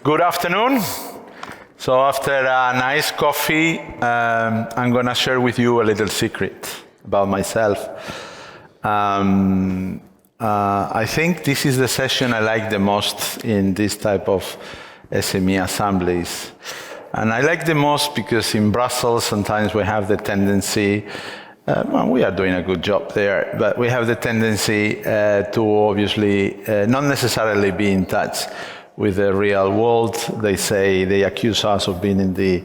Good afternoon. So after a nice coffee, I'm going to share with you a little secret about myself. I think this is the session I like the most in this type of SME assemblies. And I like the most because in Brussels sometimes we have the tendency, we are doing a good job there, but we have the tendency to obviously not necessarily be in touch with the real world. They accuse us of being in the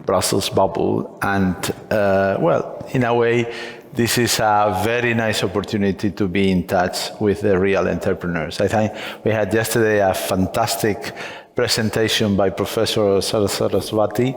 Brussels bubble. And well, in a way, this is a very nice opportunity to be in touch with the real entrepreneurs. I think we had yesterday a fantastic presentation by Professor Saraswati,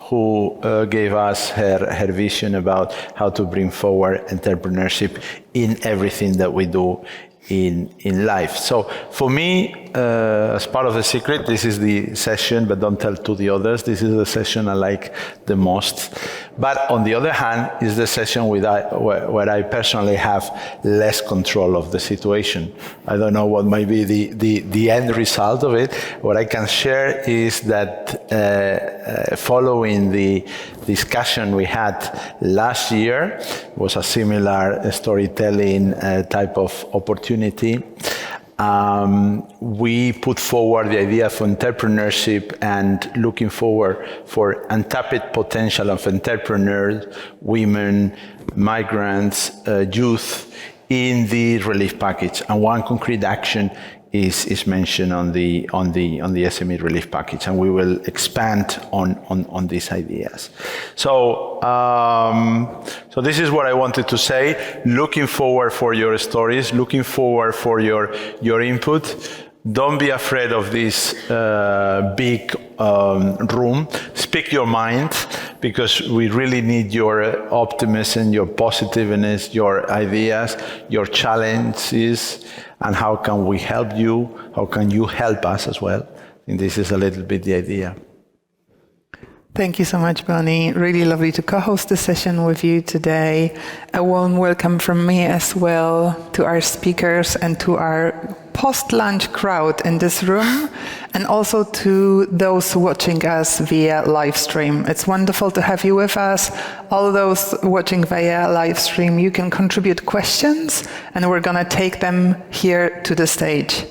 who gave us her vision about how to bring forward entrepreneurship in everything that we do in life. So for me, as part of the secret, this is the session, but don't tell to the others, this is the session I like the most. But on the other hand, is the session where I personally have less control of the situation. I don't know what might be the end result of it. What I can share is that following the discussion we had last year, was a similar storytelling type of opportunity. We put forward the idea of entrepreneurship and looking forward for untapped potential of entrepreneurs, women, migrants, youth in the relief package. And one concrete action is mentioned on the SME relief package, and we will expand on these ideas. So this is what I wanted to say. Looking forward for your stories, looking forward for your input. Don't be afraid of this big room. Speak your mind, because we really need your optimism, your positiveness, your ideas, your challenges, and how can we help you? How can you help us as well? And this is a little bit the idea. Thank you so much, Bonnie. Really lovely to co-host the session with you today. A warm welcome from me as well to our speakers and to our post-lunch crowd in this room, and also to those watching us via live stream. It's wonderful to have you with us. All those watching via live stream, you can contribute questions, and we're going to take them here to the stage.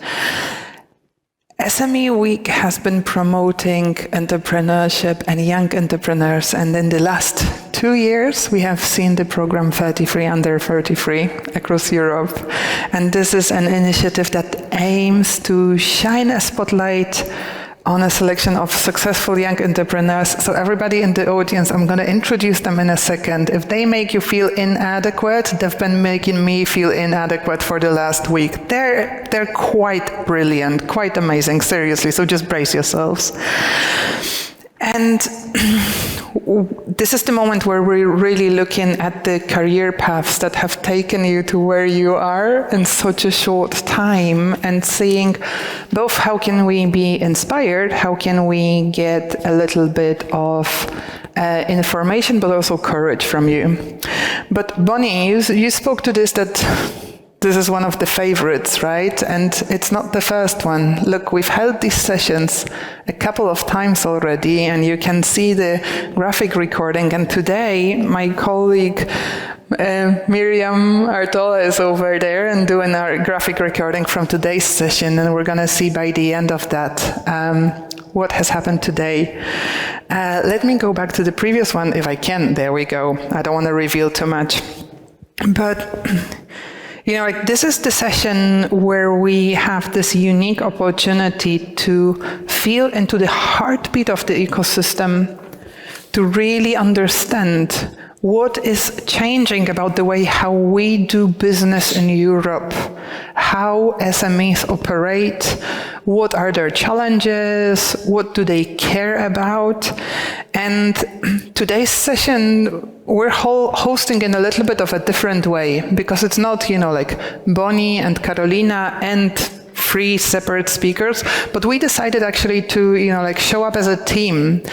SME Week has been promoting entrepreneurship and young entrepreneurs, and in the last 2 years we have seen the program 33 Under 33 across Europe. And this is an initiative that aims to shine a spotlight on a selection of successful young entrepreneurs. So everybody in the audience, I'm going to introduce them in a second. If they make you feel inadequate, they've been making me feel inadequate for the last week. They're quite brilliant, quite amazing, seriously. So just brace yourselves. And this is the moment where we're really looking at the career paths that have taken you to where you are in such a short time, and seeing both how can we be inspired, how can we get a little bit of information, but also courage from you. But Bonnie, you spoke to this, that this is one of the favorites, right? And it's not the first one. Look, we've held these sessions a couple of times already, and you can see the graphic recording. And today, my colleague Miriam Artola is over there and doing our graphic recording from today's session, and we're going to see by the end of that what has happened today. Let me go back to the previous one, if I can. There we go. I don't want to reveal too much. But you know, this is the session where we have this unique opportunity to feel into the heartbeat of the ecosystem, to really understand what is changing about the way how we do business in Europe, how SMEs operate, what are their challenges, what do they care about. And today's session, we're hosting in a little bit of a different way, because it's not, like Bonnie and Carolina and 3 separate speakers, but we decided actually to, show up as a team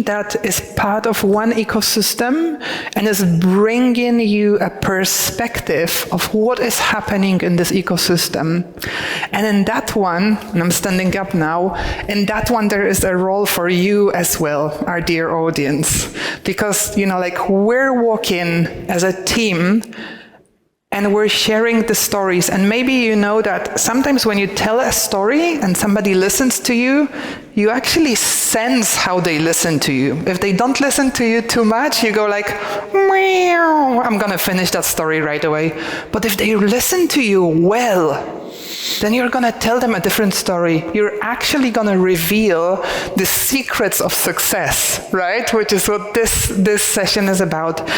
that is part of one ecosystem and is bringing you a perspective of what is happening in this ecosystem. And in that one, and I'm standing up now, in that one there is a role for you as well, our dear audience, because, we're walking as a team and we're sharing the stories. And maybe you know that sometimes when you tell a story and somebody listens to you, you actually sense how they listen to you. If they don't listen to you too much, you go like, meow, I'm gonna finish that story right away. But if they listen to you well, then you're gonna tell them a different story. You're actually gonna reveal the secrets of success, right? Which is what this session is about.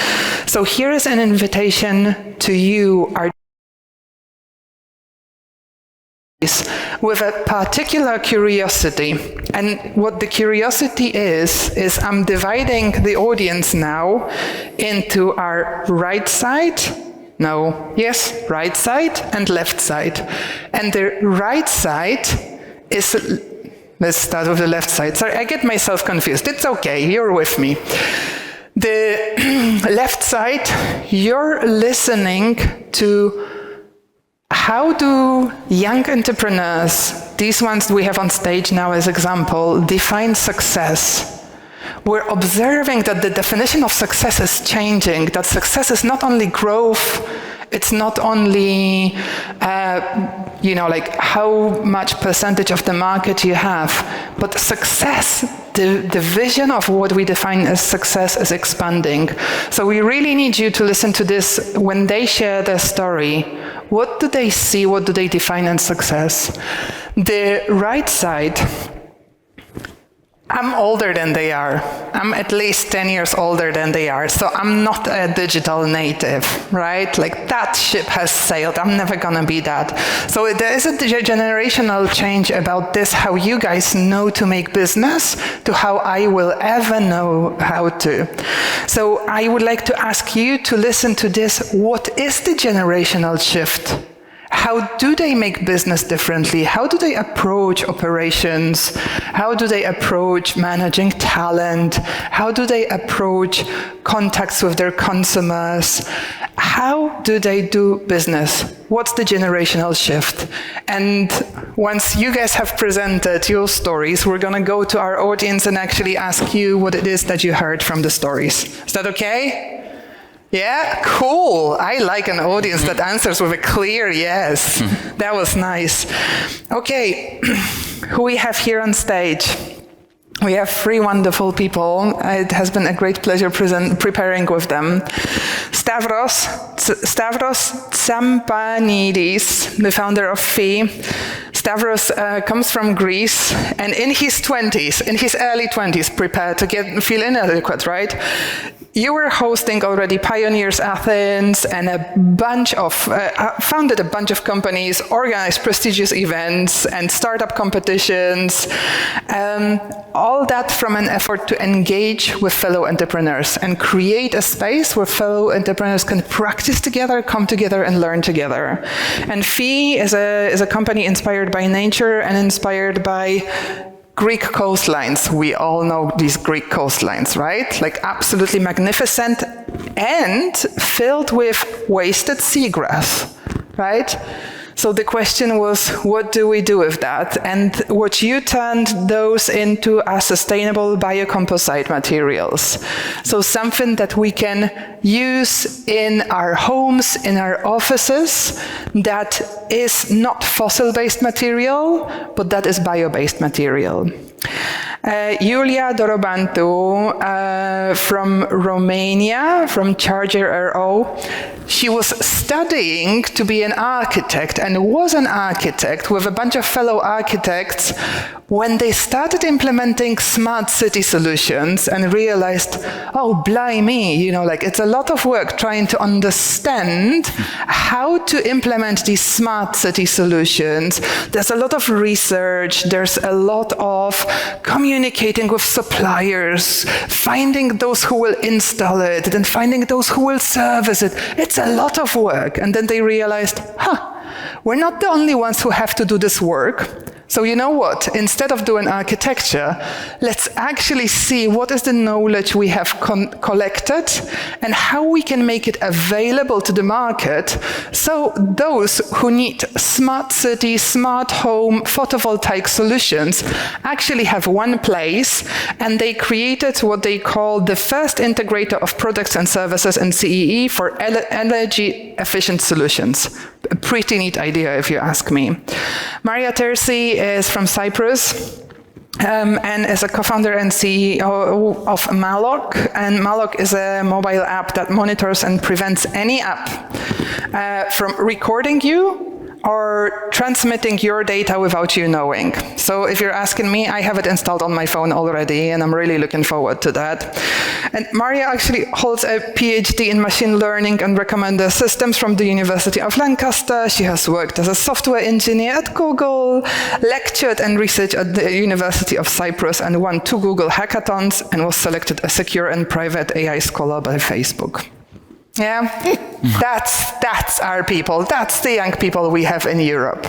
So here is an invitation to you, our with a particular curiosity. And what the curiosity is I'm dividing the audience now into our right side, right side and left side. And the right side is, let's start with the left side. Sorry, I get myself confused. It's okay, you're with me. The left side, you're listening to how do young entrepreneurs, these ones we have on stage now as example, define success. We're observing that the definition of success is changing, that success is not only growth, it's not only, how much percentage of the market you have, but success, the vision of what we define as success is expanding. So we really need you to listen to this when they share their story. What do they see? What do they define as success? The right side, I'm older than they are. I'm at least 10 years older than they are, so I'm not a digital native, right? Like that ship has sailed. I'm never gonna be that. So there is a generational change about this, how you guys know to make business, to how I will ever know how to. So I would like to ask you to listen to this. What is the generational shift? How do they make business differently? How do they approach operations? How do they approach managing talent? How do they approach contacts with their consumers? How do they do business? What's the generational shift? And once you guys have presented your stories, we're going to go to our audience and actually ask you what it is that you heard from the stories. Is that okay? Yeah, cool. I like an audience that answers with a clear yes. That was nice. Okay, who we have here on stage? We have 3 wonderful people. It has been a great pleasure preparing with them. Stavros Tsampanidis, the founder of FEE. Stavros comes from Greece, and in his early 20s, prepare to feel inadequate, right? You were hosting already Pioneers Athens and founded a bunch of companies, organized prestigious events and startup competitions. All that from an effort to engage with fellow entrepreneurs and create a space where fellow entrepreneurs can practice together, come together and learn together. And FEE is a company inspired by nature and inspired by Greek coastlines. We all know these Greek coastlines, right? Like absolutely magnificent and filled with wasted seagrass, right? So the question was, what do we do with that? And what you turned those into are sustainable biocomposite materials. So something that we can use in our homes, in our offices, that is not fossil-based material, but that is bio-based material. Julia Dorobantu from Romania, from Charger RO, she was studying to be an architect and was an architect with a bunch of fellow architects when they started implementing smart city solutions and realized, oh, blimey, it's a lot of work trying to understand how to implement these smart city solutions. There's a lot of research, there's a lot of communicating with suppliers, finding those who will install it, then finding those who will service it. It's a lot of work. And then they realized, we're not the only ones who have to do this work. So you know what? Instead of doing architecture, let's actually see what is the knowledge we have collected and how we can make it available to the market, so those who need smart city, smart home, photovoltaic solutions actually have one place, and they created what they call the first integrator of products and services in CEE for energy efficient solutions. A pretty neat idea, if you ask me. Maria Terzi is from Cyprus and is a co-founder and CEO of Malok. And Malok is a mobile app that monitors and prevents any app from recording you or transmitting your data without you knowing. So if you're asking me, I have it installed on my phone already, and I'm really looking forward to that. And Maria actually holds a PhD in machine learning and recommender systems from the University of Lancaster. She has worked as a software engineer at Google, lectured and researched at the University of Cyprus, and won 2 Google hackathons, and was selected a secure and private AI scholar by Facebook. Yeah, that's our people. That's the young people we have in Europe.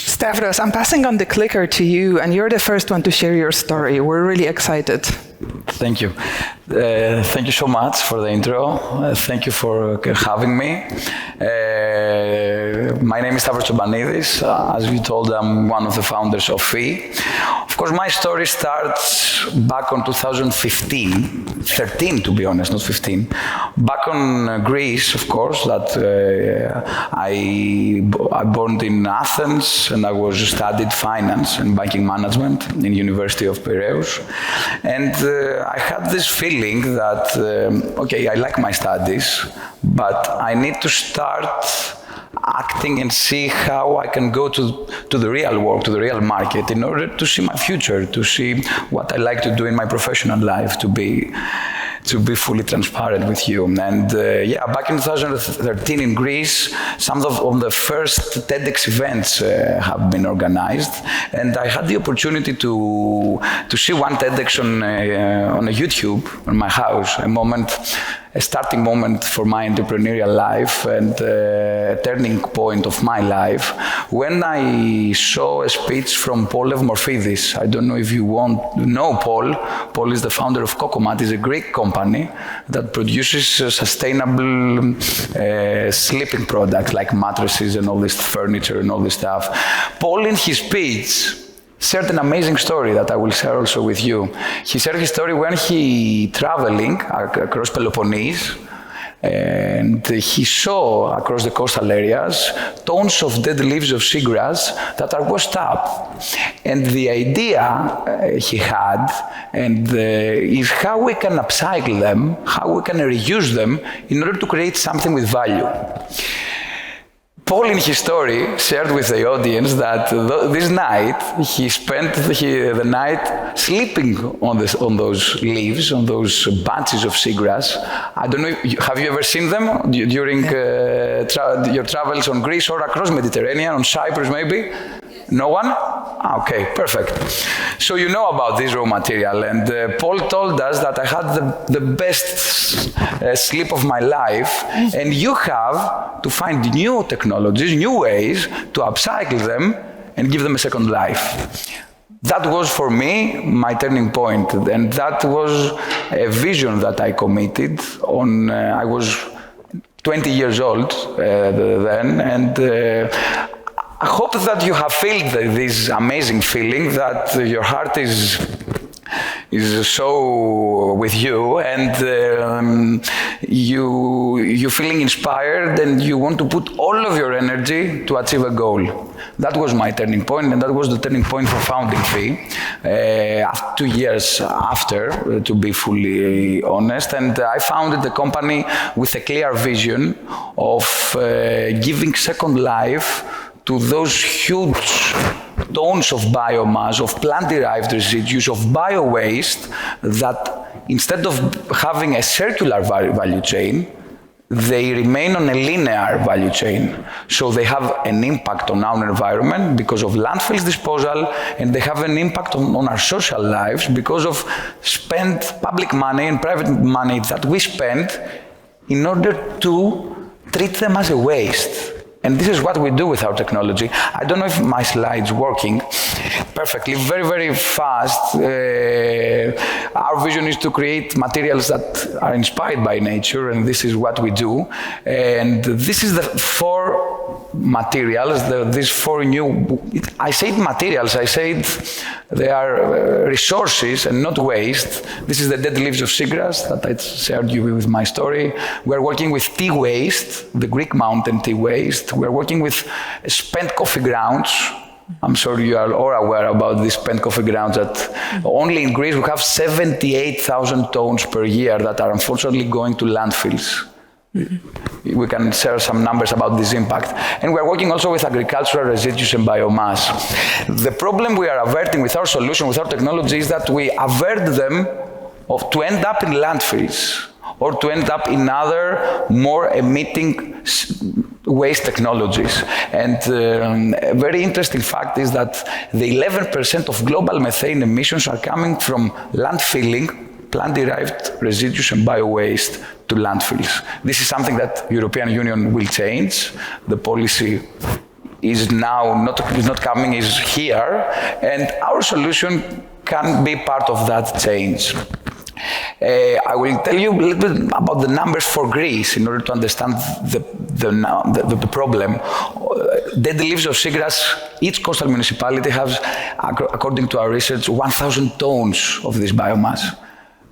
Stavros, I'm passing on the clicker to you, and you're the first one to share your story. We're really excited. Thank you. Thank you so much for the intro. Thank you for having me. My name is Stavros Tsobanidis. As you told, I'm one of the founders of FE. Of course, my story starts back on 13 to be honest, not 15. Back on Greece, of course, that I born in Athens, and I was studied finance and banking management in University of Piraeus. And I had this feeling that, okay, I like my studies, but I need to start acting and see how I can go to the real world, to the real market, in order to see my future, to see what I like to do in my professional life, to be fully transparent with you. And yeah, back in 2013 in Greece, some of the first TEDx events have been organized, and I had the opportunity to see one TEDx on a YouTube on my house, a starting moment for my entrepreneurial life and a turning point of my life, when I saw a speech from Paul Morfidis. I don't know if you know Paul. Paul is the founder of Kokomat. It's a Greek company that produces sustainable sleeping products like mattresses and all this furniture and all this stuff. Paul, in his speech, shared an amazing story that I will share also with you. He shared his story when he traveling across Peloponnese, and he saw across the coastal areas tons of dead leaves of seagrass that are washed up. And the idea he had is how we can upcycle them, how we can reuse them in order to create something with value. Paul, in his story, shared with the audience that this night he spent the night sleeping on those leaves, on those bunches of seagrass. I don't know, have you ever seen them during your travels on Greece or across Mediterranean, on Cyprus maybe? No one? Okay, perfect. So you know about this raw material, and Paul told us that I had the best sleep of my life, and you have to find new technologies, new ways to upcycle them and give them a second life. That was for me my turning point, and that was a vision that I committed on. I was 20 years old then, and I hope that you have felt this amazing feeling that your heart is so with you, and you're feeling inspired, and you want to put all of your energy to achieve a goal. That was my turning point, and that was the turning point for founding FE. 2 years after, to be fully honest, and I founded the company with a clear vision of giving second life to those huge tons of biomass, of plant-derived residues, of bio-waste, that instead of having a circular value chain, they remain on a linear value chain. So they have an impact on our environment because of landfills disposal, and they have an impact on our social lives because of spent public money and private money that we spend in order to treat them as a waste. And this is what we do with our technology. I don't know if my slide's working perfectly, very, very fast. Our vision is to create materials that are inspired by nature, and this is what we do. And this is the 4 materials, these 4 new, I say materials, I say they are resources and not waste. This is the dead leaves of seagrass that I shared you with my story. We're working with tea waste, the Greek mountain tea waste. We're working with spent coffee grounds. I'm sure you are all aware about these spent coffee grounds that only in Greece we have 78,000 tons per year that are unfortunately going to landfills. Mm-hmm. We can share some numbers about this impact. And we're working also with agricultural residues and biomass. The problem we are averting with our solution, with our technology, is that we avert them to end up in landfills or to end up in other more emitting waste technologies. And a very interesting fact is that the 11% of global methane emissions are coming from landfilling plant-derived residues and bio-waste to landfills. This is something that the European Union will change. The policy is now not coming, is here, and our solution can be part of that change. I will tell you a little bit about the numbers for Greece in order to understand the problem. Dead leaves of seagrass, each coastal municipality has, according to our research, 1,000 tons of this biomass.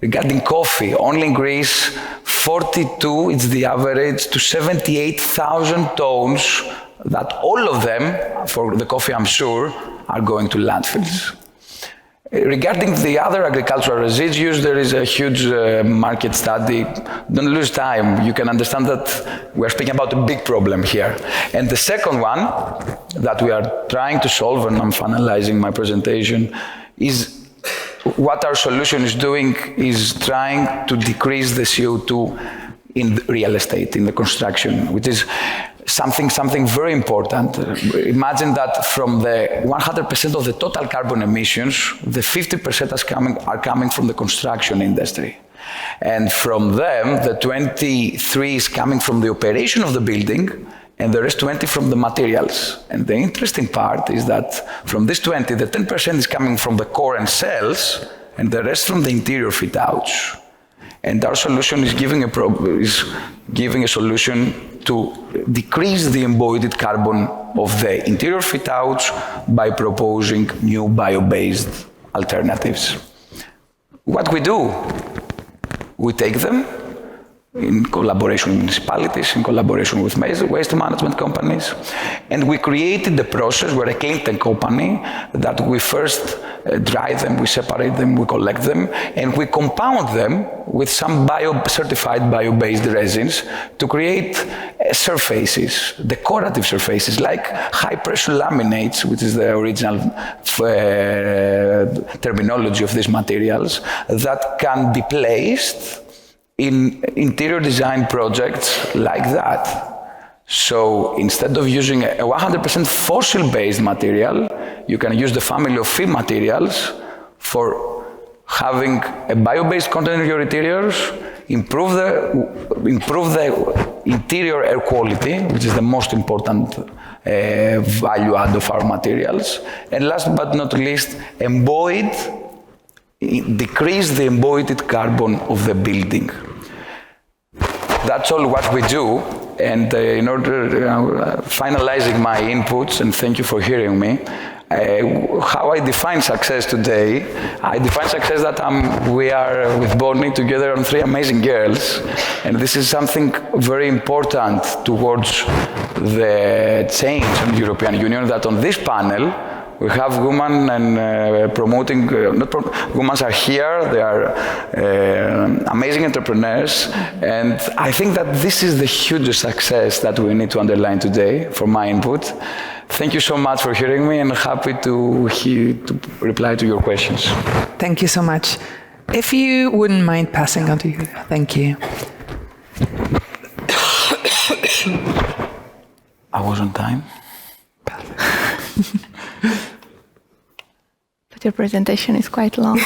Regarding coffee, only in Greece, 42 is the average to 78,000 tons that all of them, for the coffee I'm sure, are going to landfills. Regarding the other agricultural residues, there is a huge market study. Don't lose time. You can understand that we're speaking about a big problem here. And the second one that we are trying to solve, and I'm finalizing my presentation, is what our solution is doing is trying to decrease the CO2 in real estate, in the construction, which is something very important. Imagine that from the 100% of the total carbon emissions, the 50% are coming from the construction industry. And from them, the 23 is coming from the operation of the building, and the rest 20 from the materials. And the interesting part is that from this 20, the 10% is coming from the core and cells, and the rest from the interior fit-outs. And our solution is giving a solution to decrease the embodied carbon of the interior fit-outs by proposing new bio-based alternatives. What we do, we take them in collaboration with municipalities, in collaboration with waste management companies, and we created the process. We're a clean tech company that we first dry them, we separate them, we collect them, and we compound them with some certified bio-based resins to create surfaces, decorative surfaces, like high-pressure laminates, which is the original terminology of these materials, that can be placed in interior design projects like that. So instead of using a 100% fossil-based material, you can use the family of feed materials for having a bio-based content in your interiors, improve the interior air quality, which is the most important value add of our materials, and last but not least, decrease the embodied carbon of the building. That's all what we do, and in order, finalizing my inputs, and thank you for hearing me, how I define success today, I define success that we are with Bonnie together on 3 amazing girls, and this is something very important towards the change in the European Union, that on this panel, we have women and promoting, women are here, they are amazing entrepreneurs, and I think that this is the hugest success that we need to underline today for my input. Thank you so much for hearing me, and happy to reply to your questions. Thank you so much. If you wouldn't mind passing on to you, thank you. I was on time. But your presentation is quite long.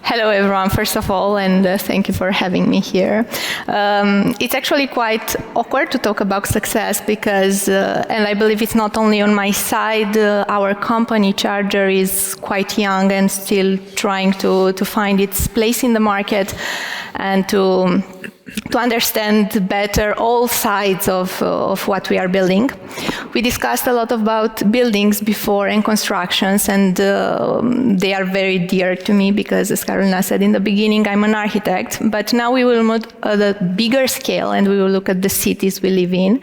Hello, everyone, first of all, and thank you for having me here. It's actually quite awkward to talk about success because, and I believe it's not only on my side, our company, Charger, is quite young and still trying to find its place in the market and to understand better all sides of what we are building. We discussed a lot about buildings before and constructions, and they are very dear to me because, as Karolina said in the beginning, I'm an architect, but now we will move at a bigger scale and we will look at the cities we live in.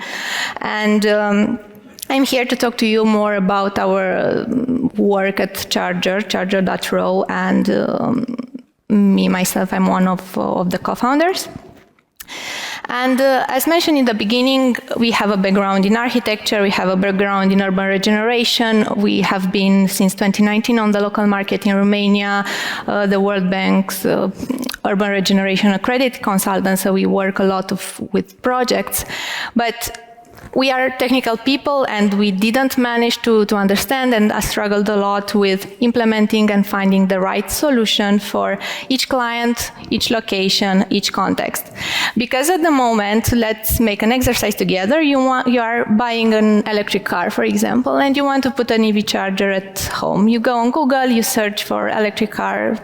And I'm here to talk to you more about our work at Charger, Charger.ro, and me, myself, I'm one of the co-founders. And as mentioned in the beginning, we have a background in architecture, we have a background in urban regeneration. We have been since 2019 on the local market in Romania, the World Bank's urban regeneration accredited consultant, so we work a lot with projects. But we are technical people and we didn't manage to understand, and I struggled a lot with implementing and finding the right solution for each client, each location, each context. Because at the moment, let's make an exercise together. You are buying an electric car, for example, and you want to put an EV charger at home. You go on Google, you search for electric car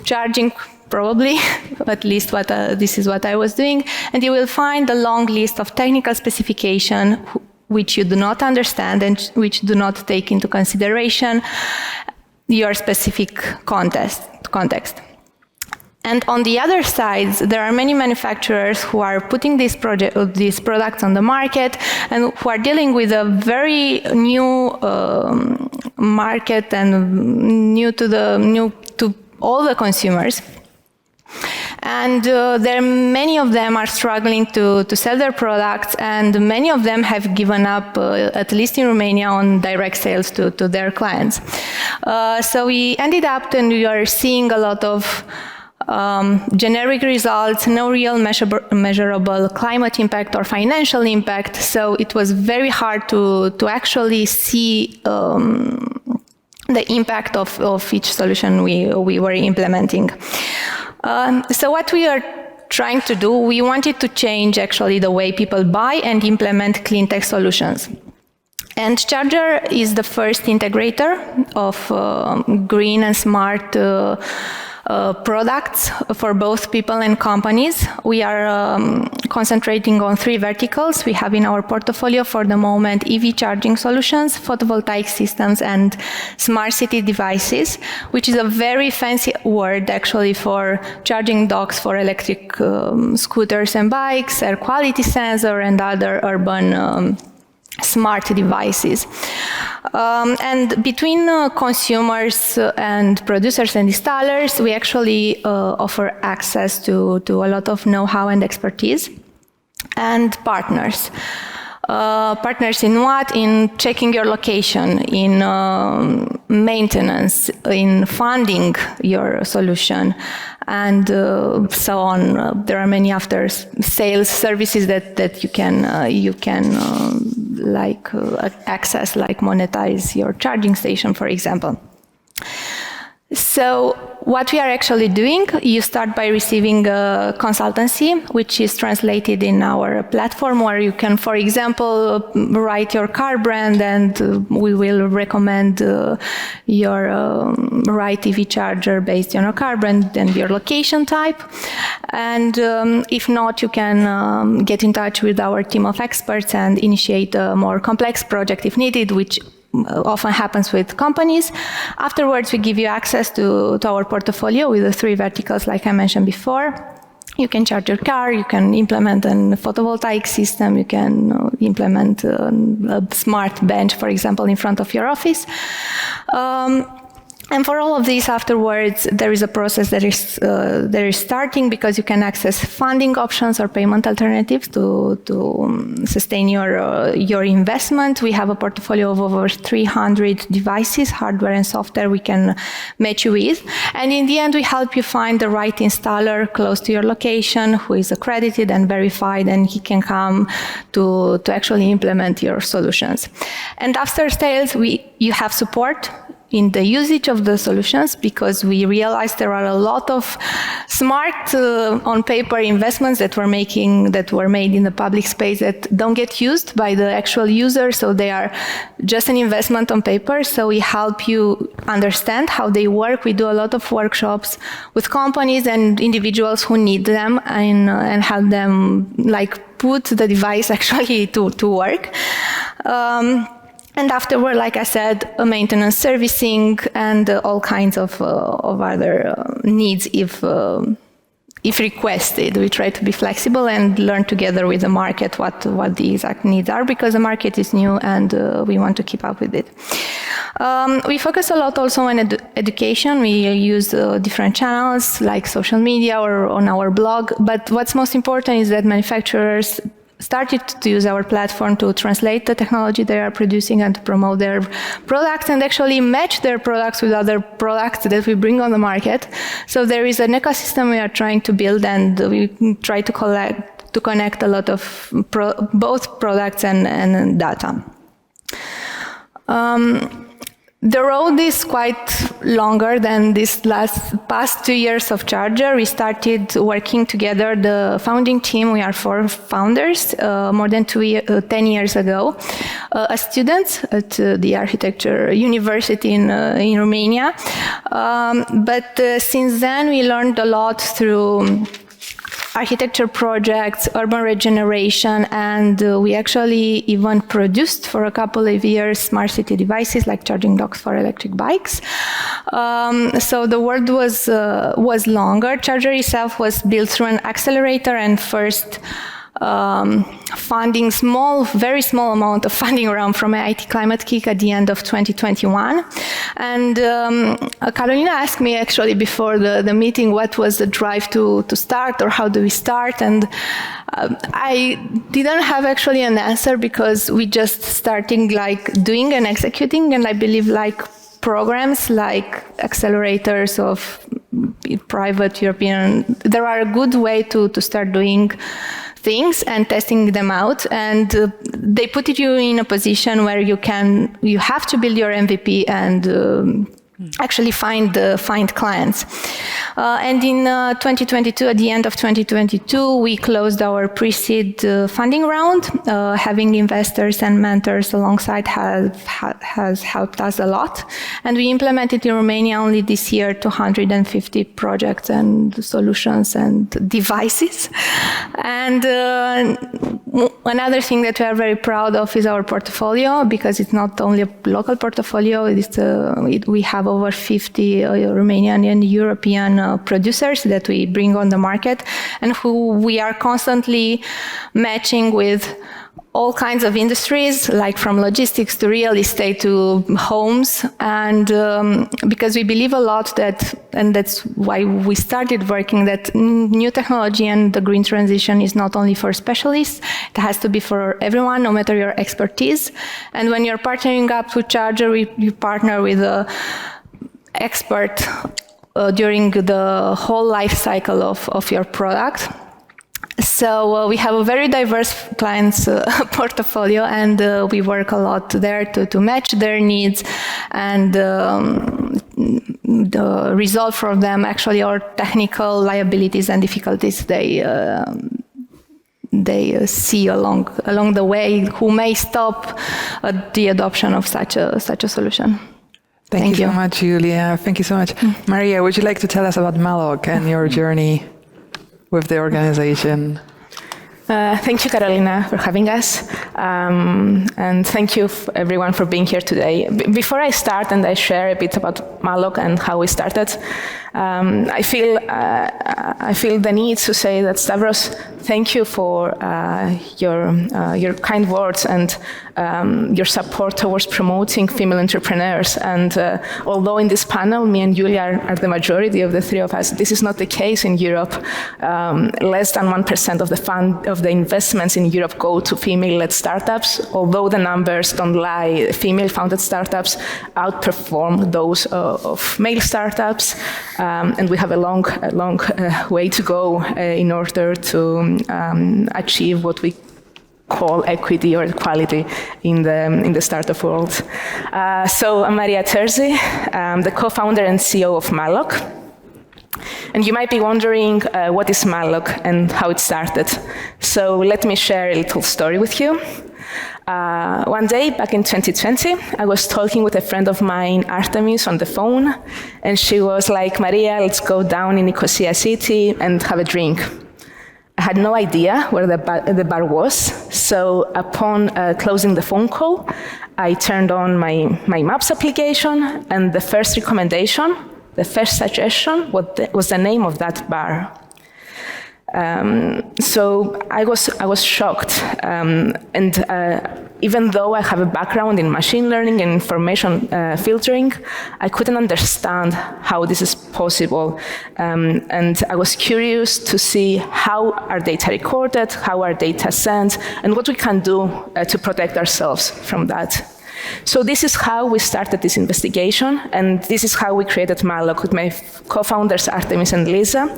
charging, probably, at least this is what I was doing, and you will find a long list of technical specifications which you do not understand and which do not take into consideration your specific context. And on the other side, there are many manufacturers who are putting these products on the market and who are dealing with a very new market and new to all the consumers. And many of them are struggling to sell their products, and many of them have given up, at least in Romania, on direct sales to their clients. So we ended up, and we are seeing a lot of generic results, no real measurable climate impact or financial impact. So it was very hard to actually see the impact of each solution we were implementing. So what we are trying to do, we wanted to change actually the way people buy and implement clean tech solutions. And Charger is the first integrator of green and smart products for both people and companies. We are concentrating on 3 verticals we have in our portfolio for the moment: EV charging solutions, photovoltaic systems, and smart city devices, which is a very fancy word actually for charging docks for electric scooters and bikes, air quality sensor, and other urban smart devices. And between consumers and producers and installers, we actually offer access to a lot of know-how and expertise, and partners. Partners in what? In checking your location, in maintenance, in funding your solution, and so on. There are many after sales services that you can access, like monetize your charging station, for example. So what we are actually doing, you start by receiving a consultancy, which is translated in our platform, where you can, for example, write your car brand, and we will recommend your right EV charger based on your car brand and your location type. And if not, you can get in touch with our team of experts and initiate a more complex project if needed, which often happens with companies. Afterwards, we give you access to our portfolio with the 3 verticals, like I mentioned before. You can charge your car, you can implement a photovoltaic system, you can implement a smart bench, for example, in front of your office. And for all of these afterwards, there is a process that is starting, because you can access funding options or payment alternatives to sustain your investment. We have a portfolio of over 300 devices, hardware and software we can match you with. And in the end, we help you find the right installer close to your location, who is accredited and verified, and he can come to actually implement your solutions. And after sales, you have support in the usage of the solutions, because we realized there are a lot of smart on paper investments that were made in the public space that don't get used by the actual user, so they are just an investment on paper. So we help you understand how they work. We do a lot of workshops with companies and individuals who need them, and help them put the device actually to work. And afterward, like I said, maintenance, servicing, and all kinds of other needs if requested. We try to be flexible and learn together with the market what the exact needs are, because the market is new and we want to keep up with it. We focus a lot also on education. We use different channels like social media or on our blog. But what's most important is that manufacturers started to use our platform to translate the technology they are producing and to promote their products, and actually match their products with other products that we bring on the market. So there is an ecosystem we are trying to build, and we try to connect a lot of both products and data. The road is quite longer than this past 2 years of Charger. We started working together, the founding team. We are 4 founders, more than 10 years ago, as students at the architecture university in Romania. But since then, we learned a lot through architecture projects, urban regeneration, and we actually even produced for a couple of years smart city devices like charging docks for electric bikes. So the world was longer. Charger itself was built through an accelerator, and first funding, very small amount of funding around from IIT Climate Kick at the end of 2021. And Carolina asked me actually before the meeting what was the drive to start, or how do we start, and I didn't have actually an answer, because we just starting doing and executing, and I believe programs like accelerators of private European, there are a good way to start doing things and testing them out, and they put you in a position where you have to build your MVP and actually find clients. And in 2022, at the end of 2022, we closed our pre-seed funding round. Having investors and mentors alongside has helped us a lot. And we implemented in Romania only this year 250 projects and solutions and devices. And another thing that we are very proud of is our portfolio, because it's not only a local portfolio, we have over 50 Romanian and European producers that we bring on the market, and who we are constantly matching with all kinds of industries, like from logistics to real estate to homes. And because we believe a lot that, and that's why we started working, that new technology and the green transition is not only for specialists, it has to be for everyone, no matter your expertise. And when you're partnering up with Charger, you partner with a expert during the whole life cycle of your product. So we have a very diverse clients portfolio, and we work a lot there to match their needs and resolve for them actually our technical liabilities and difficulties they see along the way, who may stop the adoption of such a solution. Thank you so much, Julia. Thank you so much. Maria, would you like to tell us about Malog and your journey with the organization? Thank you, Carolina, for having us. And thank you everyone for being here today. Before I start and I share a bit about Malog and how we started, I feel the need to say that Stavros, thank you for your kind words and your support towards promoting female entrepreneurs. And although in this panel, me and Julia are the majority of the three of us, this is not the case in Europe. Less than 1% of the investments in Europe go to female-led startups, although the numbers don't lie. Female-founded startups outperform those of male startups, and we have a long way to go in order to achieve what we call equity or equality in the startup world. So I'm Maria Terzi, the co-founder and CEO of Malloc. And you might be wondering what is Malloc and how it started. So let me share a little story with you. One day, back in 2020, I was talking with a friend of mine, Artemis, on the phone, and she was like, Maria, let's go down in Nicosia city and have a drink. I had no idea where the bar was, so upon closing the phone call, I turned on my Maps application, and the first recommendation, the first suggestion was the name of that bar. So I was shocked, and even though I have a background in machine learning and information filtering, I couldn't understand how this is possible, and I was curious to see how our data recorded, how our data sent, and what we can do to protect ourselves from that. So this is how we started this investigation, and this is how we created Malloc with my co-founders Artemis and Lisa,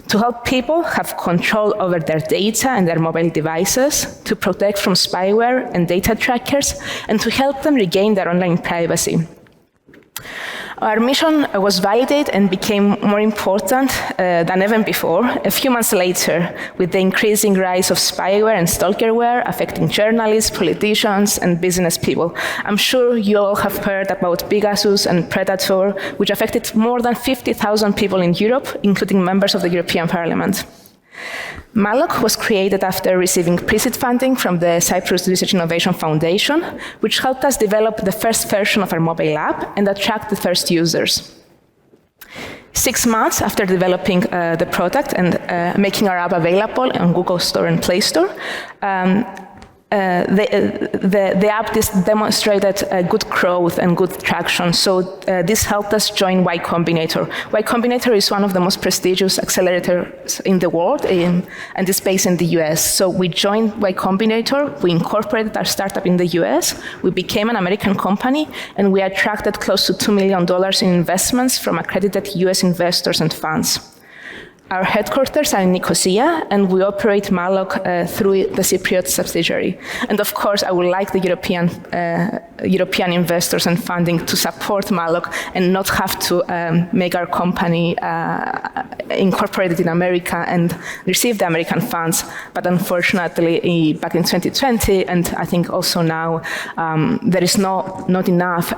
to help people have control over their data and their mobile devices, to protect from spyware and data trackers, and to help them regain their online privacy. Our mission was validated and became more important than ever before a few months later, with the increasing rise of spyware and stalkerware affecting journalists, politicians, and business people. I'm sure you all have heard about Pegasus and Predator, which affected more than 50,000 people in Europe, including members of the European Parliament. Malloc was created after receiving pre-seed funding from the Cyprus Research Innovation Foundation, which helped us develop the first version of our mobile app and attract the first users. 6 months after developing the product and making our app available on Google Store and Play Store, the app demonstrated good growth and good traction, so this helped us join Y Combinator. Y Combinator is one of the most prestigious accelerators in the world, and is based in the US. So we joined Y Combinator, we incorporated our startup in the US, we became an American company, and we attracted close to $2 million in investments from accredited US investors and funds. Our headquarters are in Nicosia, and we operate Malloc through the Cypriot subsidiary. And of course, I would like the European investors and funding to support Malloc and not have to make our company incorporated in America and receive the American funds. But unfortunately, back in 2020, and I think also now, there is not enough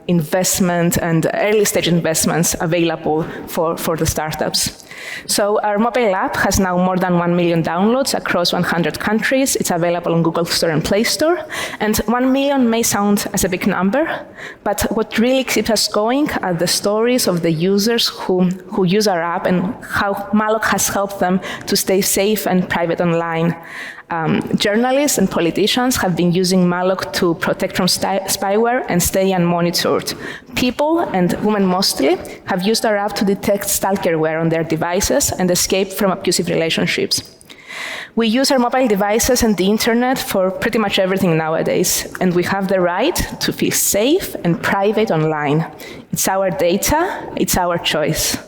investment and early stage investments available for the startups. So our mobile app has now more than 1 million downloads across 100 countries. It's available on Google Store and Play Store. And 1 million may sound as a big number, but what really keeps us going are the stories of the users who use our app and how Malloc has helped them to stay safe and private online. Journalists and politicians have been using Malloc to protect from spyware and stay unmonitored. People, and women mostly, have used our app to detect stalkerware on their devices and escape from abusive relationships. We use our mobile devices and the internet for pretty much everything nowadays, and we have the right to feel safe and private online. It's our data, it's our choice.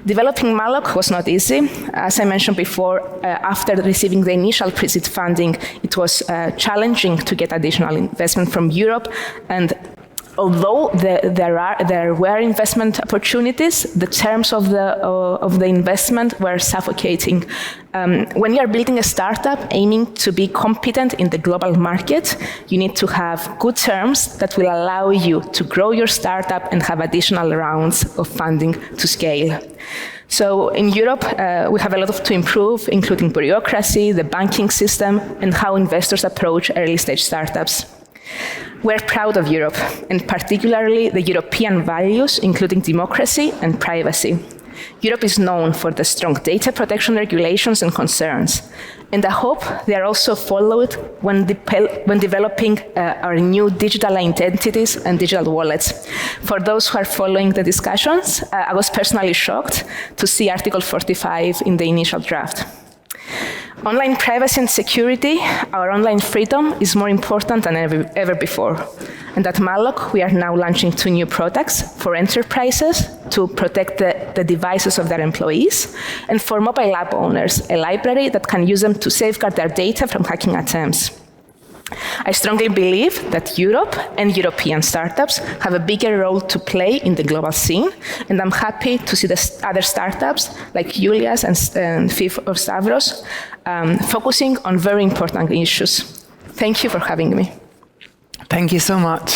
Developing Malloc was not easy. As I mentioned before, after receiving the initial pre-seed funding, it was challenging to get additional investment from Europe, and although there were investment opportunities, the terms of the investment were suffocating. When you are building a startup aiming to be competent in the global market, you need to have good terms that will allow you to grow your startup and have additional rounds of funding to scale. So in Europe, we have a lot to improve, including bureaucracy, the banking system, and how investors approach early-stage startups. We're proud of Europe, and particularly the European values, including democracy and privacy. Europe is known for the strong data protection regulations and concerns, and I hope they are also followed when developing our new digital identities and digital wallets. For those who are following the discussions, I was personally shocked to see Article 45 in the initial draft. Online privacy and security, our online freedom, is more important than ever before. And at Malloc, we are now launching 2 new products for enterprises to protect the devices of their employees, and for mobile app owners, a library that can use them to safeguard their data from hacking attempts. I strongly believe that Europe and European startups have a bigger role to play in the global scene, and I'm happy to see the other startups like Julia's and FIF or Stavros focusing on very important issues. Thank you for having me. Thank you so much.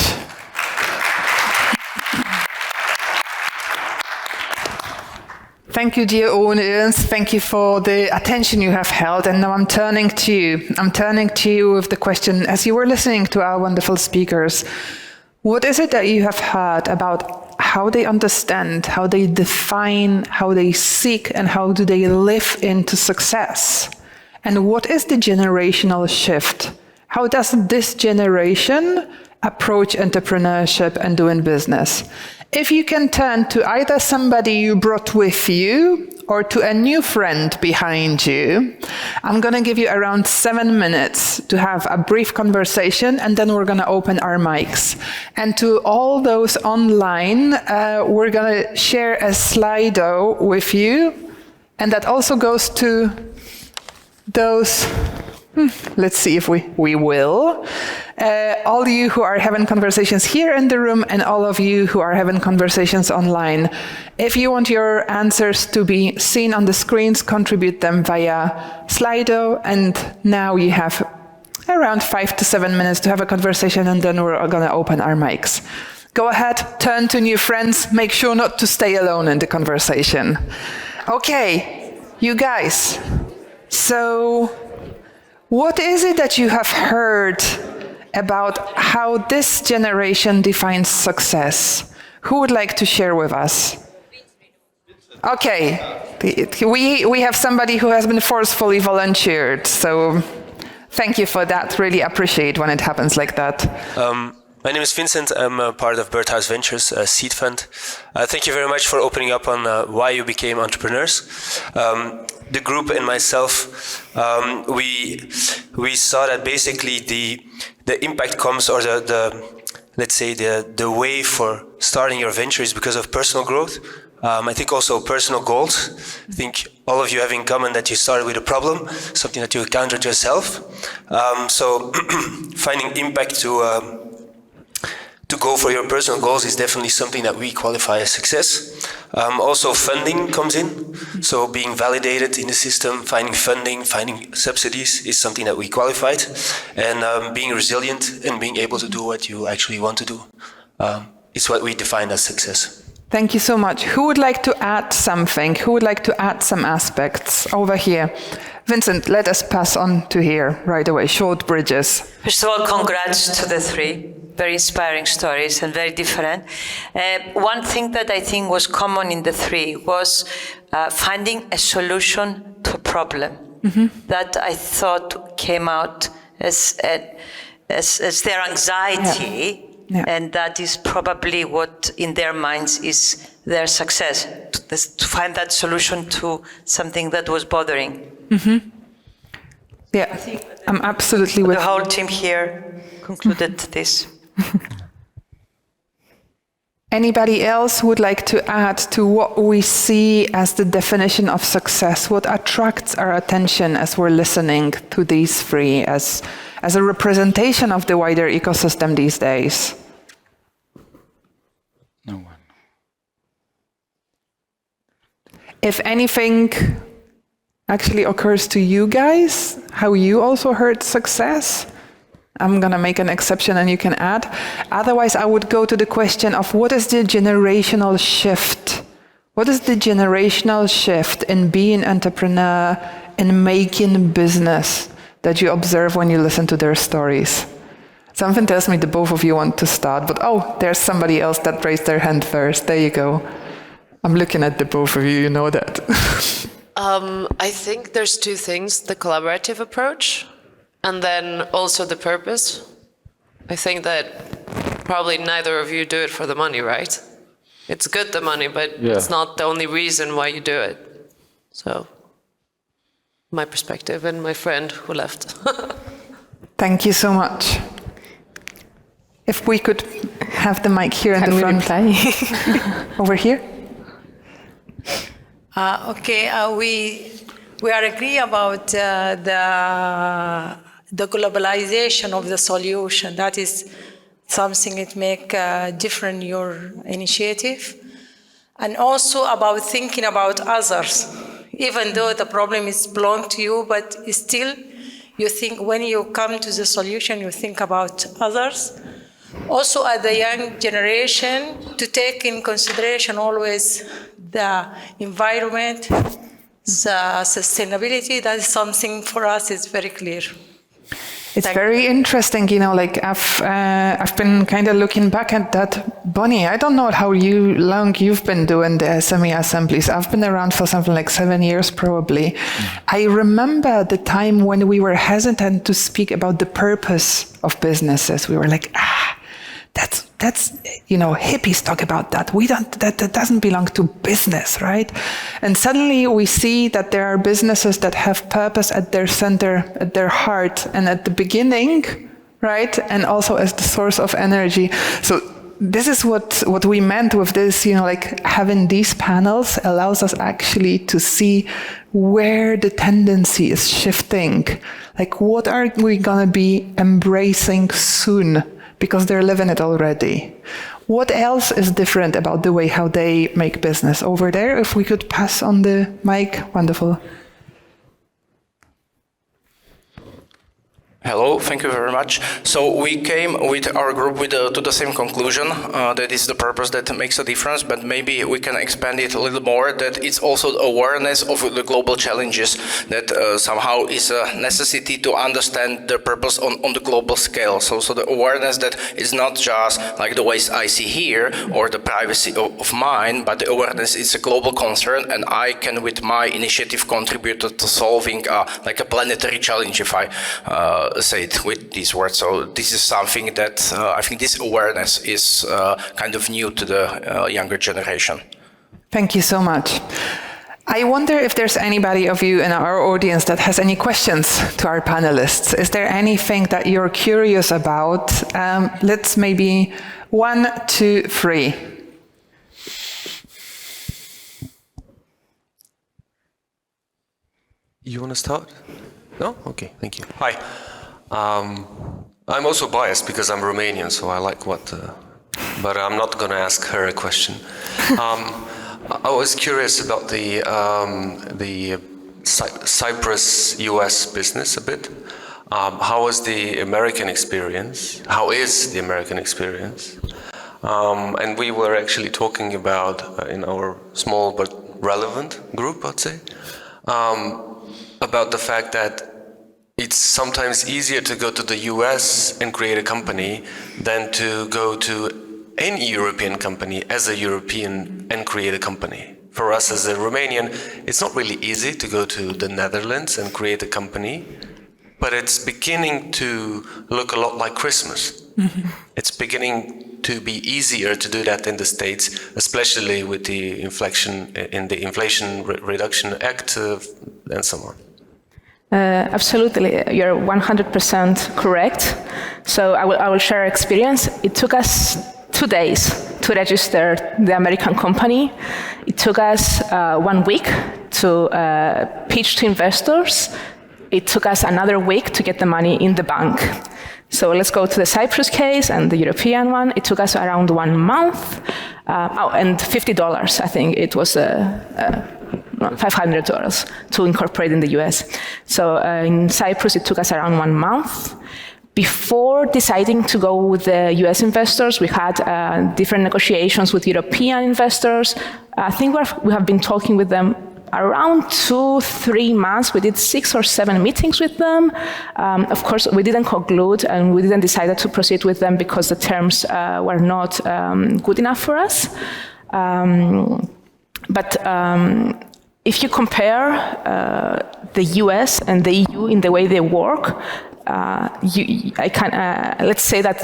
Thank you, dear audience. Thank you for the attention you have held. And now I'm turning to you. I'm turning to you with the question, as you were listening to our wonderful speakers, what is it that you have heard about how they understand, how they define, how they seek, and how do they live into success? And what is the generational shift? How does this generation approach entrepreneurship and doing business? If you can turn to either somebody you brought with you or to a new friend behind you, I'm going to give you around 7 minutes to have a brief conversation, and then we're going to open our mics. And to all those online, we're going to share a Slido with you, and that also goes to those... Let's see if we will. All you who are having conversations here in the room, and all of you who are having conversations online, if you want your answers to be seen on the screens, contribute them via Slido. And now you have around 5 to 7 minutes to have a conversation, and then we're going to open our mics. Go ahead, turn to new friends, make sure not to stay alone in the conversation. Okay, you guys. So... what is it that you have heard about how this generation defines success? Who would like to share with us? Okay, we have somebody who has been forcefully volunteered, so thank you for that. Really appreciate when it happens like that. My name is Vincent. I'm a part of Birdhouse Ventures, a seed fund. Thank you very much for opening up on why you became entrepreneurs. The group and myself, we saw that basically the impact comes, or let's say the way for starting your venture is because of personal growth. I think also personal goals. I think all of you have in common that you started with a problem, something that you encountered yourself. So finding impact to go for your personal goals is definitely something that we qualify as success. Also funding comes in, so being validated in the system, finding funding, finding subsidies is something that we qualified, and being resilient and being able to do what you actually want to do is what we define as success. Thank you so much. Who would like to add something? Who would like to add some aspects? Over here. Vincent, let us pass on to here right away. Short bridges. First of all, congrats to the 3. Very inspiring stories and very different. One thing that I think was common in the 3 was finding a solution to a problem. That I thought came out as their anxiety. Yeah. And that is probably what in their minds is their success, to find that solution to something that was bothering. Yeah, I'm absolutely with the whole team here concluded this. Anybody else would like to add to what we see as the definition of success? What attracts our attention as we're listening to these 3 as a representation of the wider ecosystem these days? No one. If anything actually occurs to you guys, how you also heard success, I'm going to make an exception and you can add. Otherwise, I would go to the question of what is the generational shift? What is the generational shift in being an entrepreneur, in making business that you observe when you listen to their stories? Something tells me the both of you want to start, but there's somebody else that raised their hand first. There you go. I'm looking at the both of you, you know that. I think there's two things, the collaborative approach and then also the purpose. I think that probably neither of you do it for the money, right? It's good, the money, but it's not the only reason why you do it. So, my perspective and my friend who left. Thank you so much. If we could have the mic here in the front. Over here. We are agree about the globalization of the solution. That is something it make different your initiative, and also about thinking about others. Even though the problem is belong to you, but still you think when you come to the solution, you think about others. Also, at the young generation, to take in consideration always the environment, the sustainability. That is something for us is very clear. It's very interesting, you know, like I've been kind of looking back at that. Bonnie, I don't know how long you've been doing the SME assemblies. I've been around for something like 7 years probably. I remember the time when we were hesitant to speak about the purpose of businesses. We were like, that's you know, hippies talk about that. That doesn't belong to business, right? And suddenly we see that there are businesses that have purpose at their center, at their heart, and at the beginning, right? And also as the source of energy. So this is what we meant with this, you know, like having these panels allows us actually to see where the tendency is shifting. Like, what are we gonna be embracing soon? Because they're living it already. What else is different about the way how they make business? Over there, if we could pass on the mic, wonderful. Hello, thank you very much. So we came with our group to the same conclusion, that is the purpose that makes a difference, but maybe we can expand it a little more, that it's also the awareness of the global challenges that somehow is a necessity to understand the purpose on the global scale. So the awareness that is not just like the ways I see here or the privacy of mine, but the awareness is a global concern, and I can with my initiative contribute to solving like a planetary challenge, if I say it with these words. So this is something that I think this awareness is kind of new to the younger generation. Thank you so much. I wonder if there's anybody of you in our audience that has any questions to our panelists. Is there anything that you're curious about? Let's maybe 1, 2, 3. You want to start? No? Okay, thank you. Hi. I'm also biased because I'm Romanian, so I like what... but I'm not going to ask her a question. I was curious about the Cyprus-US business a bit. How was the American experience? How is the American experience? And we were actually talking about, in our small but relevant group, I'd say, about the fact that it's sometimes easier to go to the US and create a company than to go to any European company as a European and create a company. For us as a Romanian, it's not really easy to go to the Netherlands and create a company, but it's beginning to look a lot like Christmas. Mm-hmm. It's beginning to be easier to do that in the States, especially with the Inflation Reduction Act and so on. Absolutely, you're 100% correct. So I will share experience. It took us 2 days to register the American company. It took us 1 week to pitch to investors. It took us another week to get the money in the bank. So let's go to the Cyprus case and the European one. It took us around 1 month. And $50, I think it was $500 to incorporate in the US. So in Cyprus, it took us around 1 month. Before deciding to go with the US investors, we had different negotiations with European investors. I think we have been talking with them around 2-3 months. We did 6 or 7 meetings with them. Of course, we didn't conclude and we didn't decide to proceed with them because the terms were not good enough for us. But if you compare the US and the EU in the way they work, let's say that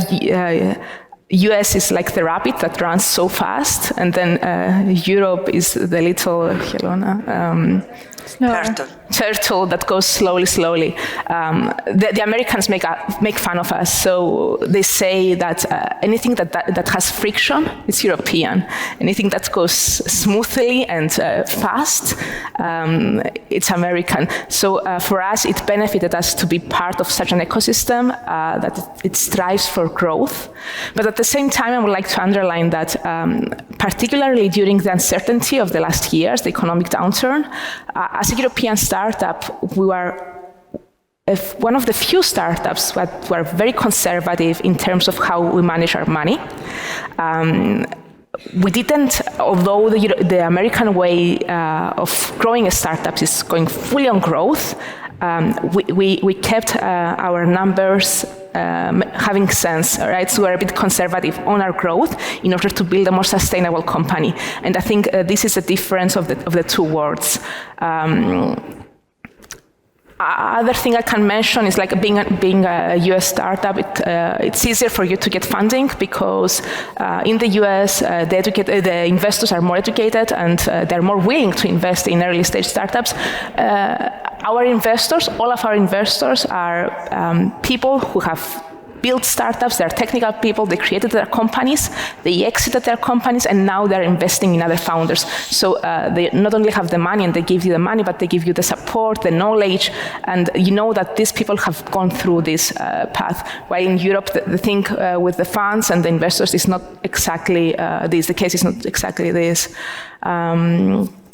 US is like the rabbit that runs so fast, and then Europe is the little turtle that goes slowly. The Americans make fun of us, so they say that anything that has friction is European. Anything that goes smoothly and fast, it's American. So for us, it benefited us to be part of such an ecosystem that it strives for growth. But at the same time, I would like to underline that particularly during the uncertainty of the last years, the economic downturn, as a European startup, we were one of the few startups that were very conservative in terms of how we manage our money. We didn't, although the American way of growing a startup is going fully on growth, we kept our numbers having sense, right? So we're a bit conservative on our growth in order to build a more sustainable company. And I think this is a difference of the two worlds. Other thing I can mention is like being a US startup, it's easier for you to get funding because in the US, the investors are more educated and they're more willing to invest in early stage startups. Our investors, all of our investors are people who have built startups, they're technical people, they created their companies, they exited their companies, and now they're investing in other founders. So they not only have the money and they give you the money, but they give you the support, the knowledge, and you know that these people have gone through this path. While in Europe, the thing with the funds and the investors is not exactly this, the case is not exactly this.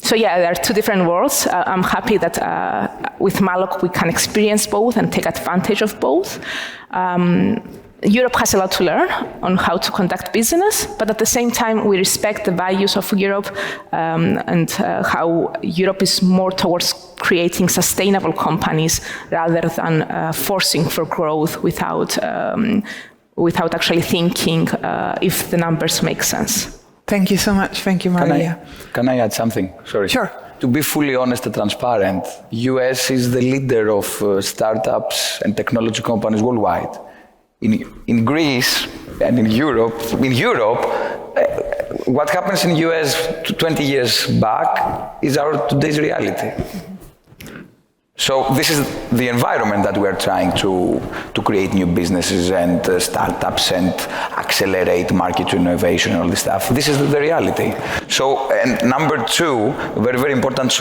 So yeah, there are two different worlds. I'm happy that with Malloc we can experience both and take advantage of both. Europe has a lot to learn on how to conduct business, but at the same time we respect the values of Europe and how Europe is more towards creating sustainable companies rather than forcing for growth without actually thinking if the numbers make sense. Thank you so much. Thank you, Maria. Can I add something? Sorry. Sure. To be fully honest and transparent, US is the leader of startups and technology companies worldwide. In Greece and in Europe, what happens in US 20 years back is our today's reality. So this is the environment that we're trying to create new businesses and startups and accelerate market innovation and all this stuff. This is the reality. So, and number two, very, very important,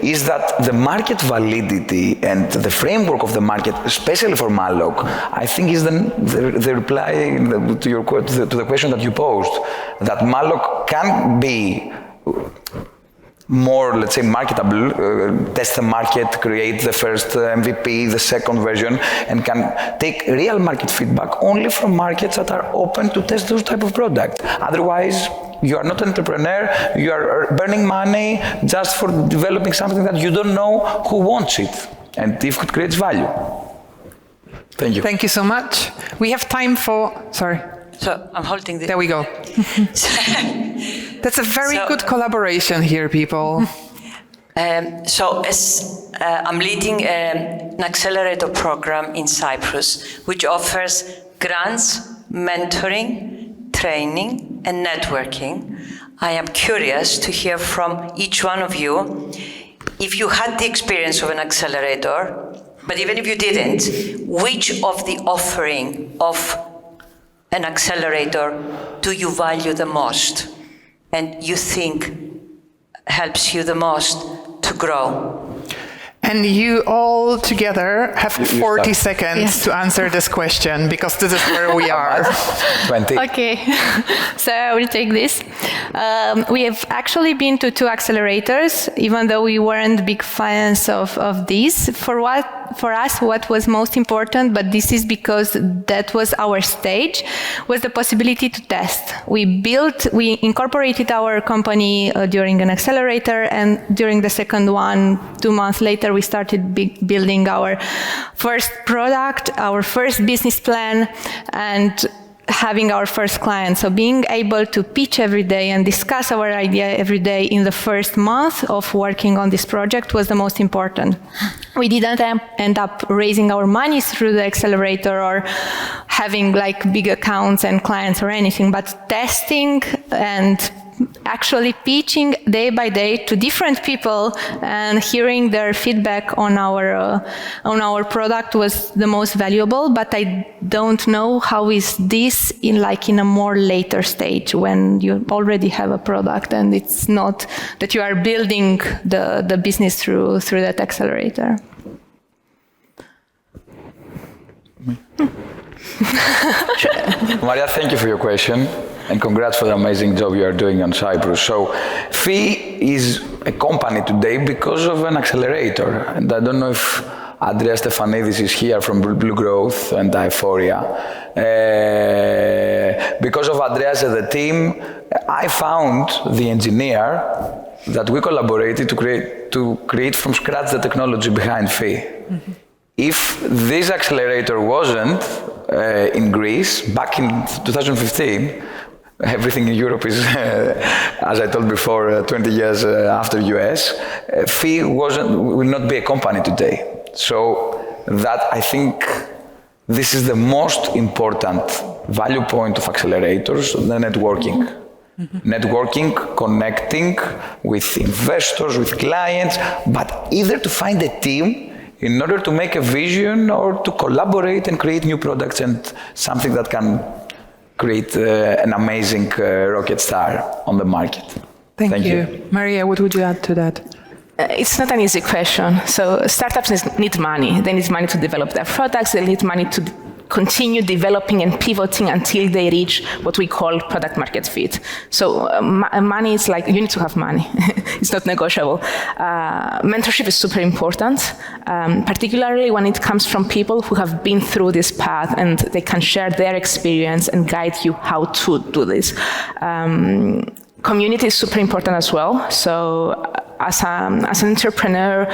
is that the market validity and the framework of the market, especially for Malloc, I think is the reply to the question that you posed, that Malloc can be more, let's say, marketable, test the market, create the first MVP, the second version, and can take real market feedback only from markets that are open to test those type of product. Otherwise, you are not an entrepreneur, you are burning money just for developing something that you don't know who wants it, and if it creates value. Thank you. Thank you so much. We have time for, sorry. So I'm holding the... There we go. That's a very good collaboration here, people. So as I'm leading an accelerator program in Cyprus, which offers grants, mentoring, training, and networking. I am curious to hear from each one of you if you had the experience of an accelerator, but even if you didn't, which of the offering of an accelerator do you value the most and you think helps you the most to grow? And you all together have 40 seconds to answer this question, because this is where we are. 20. Okay, so I will take this. We have actually been to 2 accelerators, even though we weren't big fans of these. For us, what was most important, but this is because that was our stage, was the possibility to test. We incorporated our company during an accelerator, and during the second one, 2 months later, we started building our first product, our first business plan, and having our first client. So being able to pitch every day and discuss our idea every day in the first month of working on this project was the most important. We didn't end up raising our money through the accelerator or having like big accounts and clients or anything, but testing and actually pitching day by day to different people and hearing their feedback on our product was the most valuable. But I don't know how is this in a more later stage when you already have a product and it's not that you are building the business through that accelerator. Maria, thank you for your question. And congrats for the amazing job you are doing on Cyprus. So, FEE is a company today because of an accelerator. And I don't know if Andreas Stefanidis is here from Blue Growth and Euphoria. Because of Andreas and the team, I found the engineer that we collaborated to create from scratch the technology behind FEE. Mm-hmm. If this accelerator wasn't in Greece, back in 2015, everything in Europe is, as I told before, 20 years after US. FEE will not be a company today. So that I think this is the most important value point of accelerators, the networking. Mm-hmm. Networking, connecting with investors, with clients, but either to find a team in order to make a vision or to collaborate and create new products and something that can create an amazing rocket star on the market. Thank you. Maria, what would you add to that? It's not an easy question. So startups need money. They need money to develop their products. They need money to continue developing and pivoting until they reach what we call product market fit. So money is like, you need to have money. It's not negotiable. Mentorship is super important, particularly when it comes from people who have been through this path and they can share their experience and guide you how to do this. Community is super important as well. So as an entrepreneur,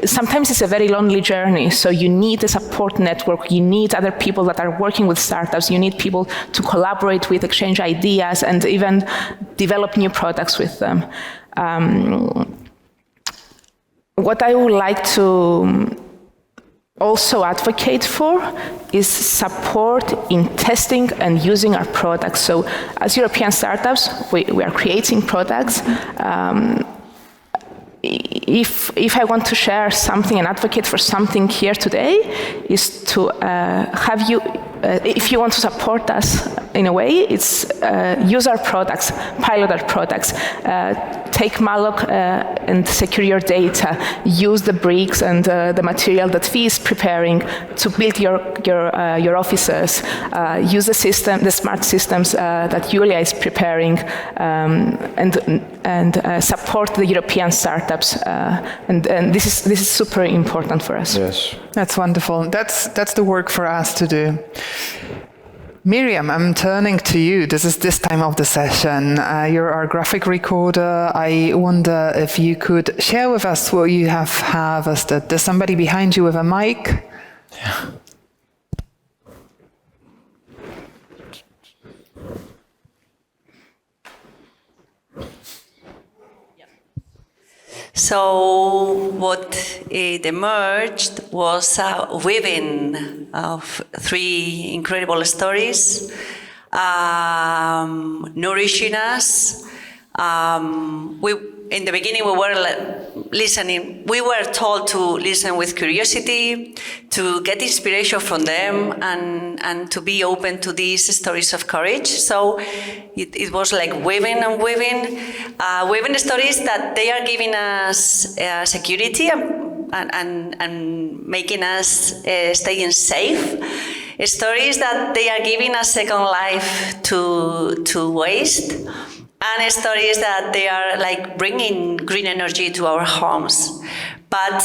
sometimes it's a very lonely journey, so you need a support network, you need other people that are working with startups, you need people to collaborate with, exchange ideas, and even develop new products with them. What I would like to also advocate for is support in testing and using our products. So as European startups, we are creating products. If I want to share something and advocate for something here today, is to have you, if you want to support us in a way, it's use our products, pilot our products, take Malloc and secure your data, use the bricks and the material that FEE is preparing to build your offices, use the system, the smart systems that Julia is preparing, and support the European startups, and this is super important for us. Yes, that's wonderful. That's the work for us to do. Miriam, I'm turning to you. This is this time of the session. You're our graphic recorder. I wonder if you could share with us what you have harvested. There's somebody behind you with a mic. Yeah. So what it emerged was a weaving of three incredible stories, nourishing us. In the beginning, we were listening. We were told to listen with curiosity, to get inspiration from them, and to be open to these stories of courage. So it was like weaving and weaving, weaving stories that they are giving us security and making us staying safe. Stories that they are giving us second life to waste. And stories that they are like bringing green energy to our homes. But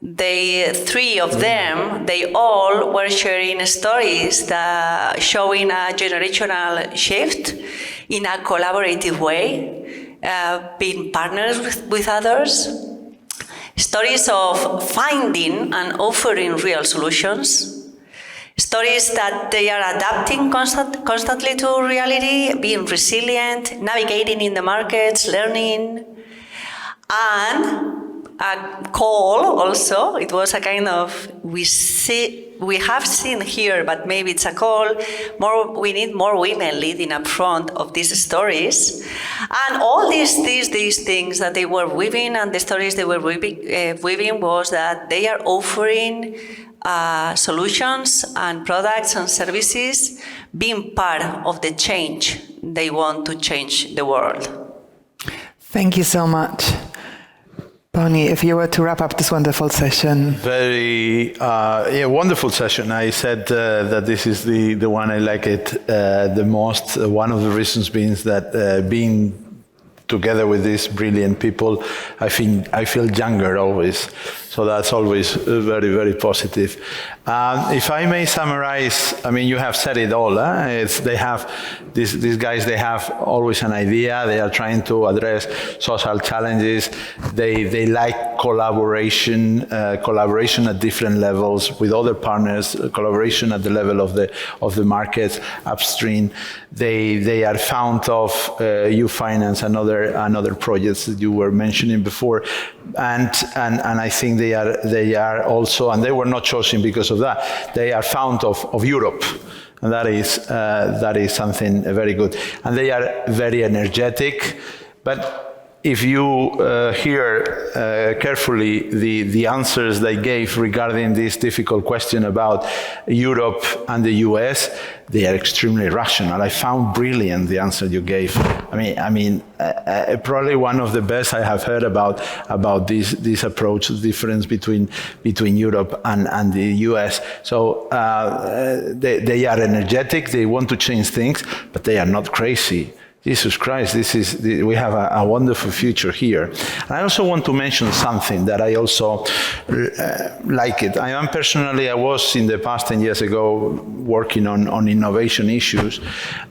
the three of them, they all were sharing stories that showing a generational shift in a collaborative way, being partners with others, stories of finding and offering real solutions, stories that they are adapting constantly to reality, being resilient, navigating in the markets, learning, and a call also. It was a kind of, we have seen here, but maybe it's a call. We need more women leading up front of these stories, and all these things that they were weaving, and the stories they were weaving was that they are offering solutions and products and services, being part of the change. They want to change the world. Thank you so much. Bonnie, if you were to wrap up this wonderful session. Very wonderful session. I said that this is the one I like it the most. One of the reasons being that being together with these brilliant people, I feel younger always. So that's always very, very positive. If I may summarize, I mean, you have said it all. They have these guys. They have always an idea. They are trying to address social challenges. They like collaboration, collaboration at different levels with other partners, collaboration at the level of the markets upstream. They are fond of U-Finance and other projects that you were mentioning before, and I think they are also, and they were not chosen because of that. They are fond of Europe, and that is something very good. And they are very energetic, but if you hear carefully the answers they gave regarding this difficult question about Europe and the US, they are extremely rational. I found brilliant the answer you gave. I mean, probably one of the best I have heard about this approach, the difference between Europe and the US. So they are energetic. They want to change things, but they are not crazy. Jesus Christ, we have a wonderful future here. And I also want to mention something that I also like it. I was in the past 10 years ago working on innovation issues,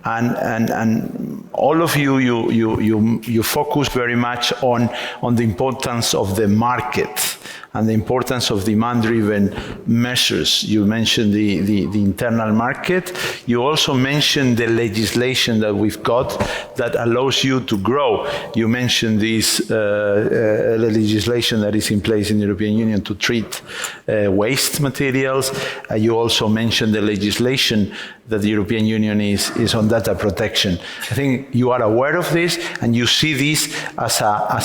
and all of you focus very much on the importance of the market and the importance of demand-driven measures. You mentioned the internal market. You also mentioned the legislation that we've got that allows you to grow. You mentioned this legislation that is in place in the European Union to treat waste materials. You also mentioned the legislation that the European Union is on data protection. I think you are aware of this, and you see this as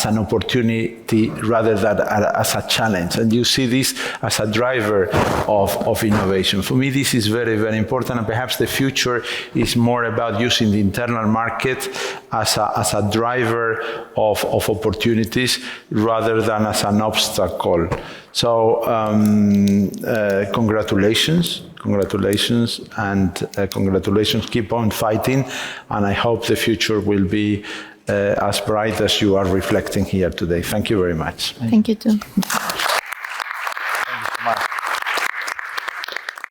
an opportunity rather than as a challenge, and you see this as a driver of innovation. For me, this is very, very important, and perhaps the future is more about using the internal market as a driver of opportunities rather than as an obstacle. So congratulations, and congratulations. Keep on fighting, and I hope the future will be as bright as you are reflecting here today. Thank you very much. Thank you too.